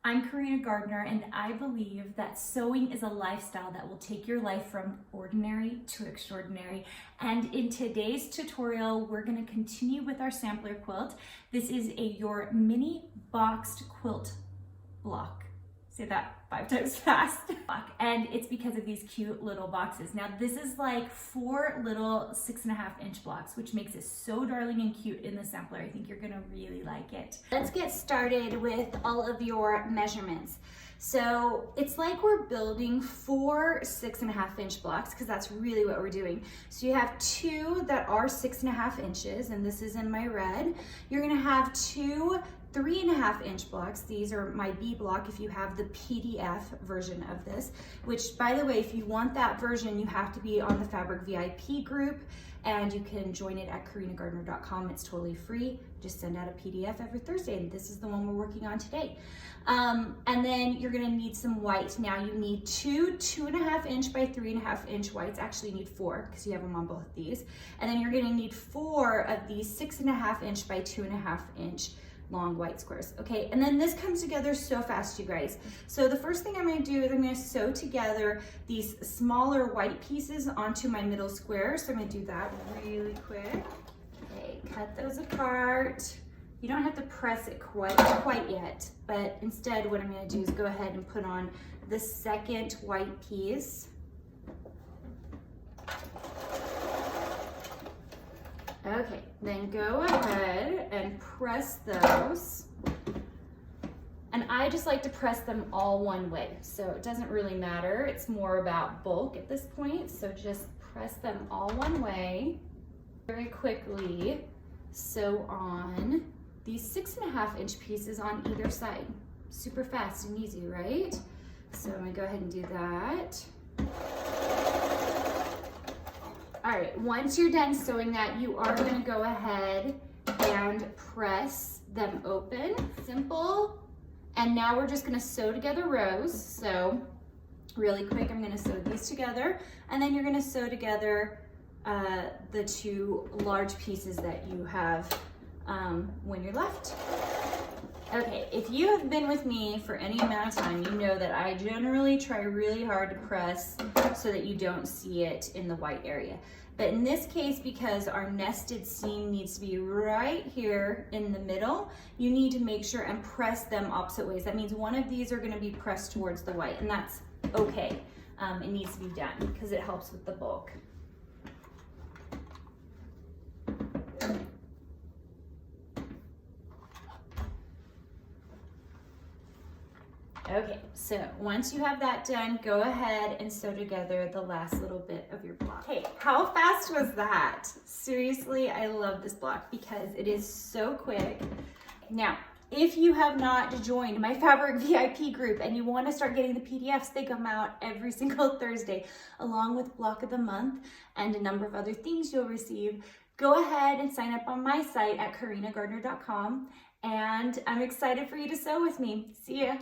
I'm Karina Gardner, and I believe that sewing is a lifestyle that will take your life from ordinary to extraordinary. And in today's tutorial, we're going to continue with our sampler quilt. This is your mini boxed quilt block. Say that 5 times fast. And it's because of these cute little boxes. Now this is like 4 little 6.5-inch blocks, which makes it so darling and cute in the sampler. I think you're gonna really like it. Let's get started with all of your measurements. So it's like we're building 4 6.5-inch blocks, because that's really what we're doing. So you have 2 that are 6.5 inches, and this is in my red. You're gonna have 2 3.5-inch blocks. These are my B block if you have the PDF version of this, which, by the way, if you want that version, you have to be on the Fabric VIP group, and you can join it at karinagardner.com. It's totally free. Just send out a PDF every Thursday, and this is the one we're working on today. And then you're gonna need some white. Now you need 2 2.5-inch by 3.5-inch whites. Actually you need 4, because you have them on both of these. And then you're gonna need 4 of these 6.5-inch by 2.5-inch long white squares. Okay, and then this comes together so fast, you guys. So the first thing I'm going to do is I'm going to sew together these smaller white pieces onto my middle square. So I'm going to do that really quick. Okay, cut those apart. You don't have to press it quite yet, but instead what I'm going to do is go ahead and put on the second white piece. Okay, then go ahead and press those. And I just like to press them all one way, so it doesn't really matter. It's more about bulk at this point, so just press them all one way. Very quickly sew on these 6.5-inch pieces on either side. Super fast and easy, right? So I'm gonna go ahead and do that. All right, once you're done sewing that, you are gonna go ahead and press them open. Simple. And now we're just gonna sew together rows. So really quick, I'm gonna sew these together, and then you're gonna sew together the 2 large pieces that you have when you're left. Okay, if you have been with me for any amount of time, you know that I generally try really hard to press so that you don't see it in the white area. But in this case, because our nested seam needs to be right here in the middle, you need to make sure and press them opposite ways. That means one of these are gonna be pressed towards the white, and that's okay. It needs to be done because it helps with the bulk. Okay, so once you have that done, go ahead and sew together the last little bit of your block. Hey, how fast was that? Seriously, I love this block because it is so quick. Now, if you have not joined my Fabric VIP group and you want to start getting the PDFs, they come out every single Thursday, along with Block of the Month and a number of other things you'll receive. Go ahead and sign up on my site at karinagardner.com, and I'm excited for you to sew with me. See ya.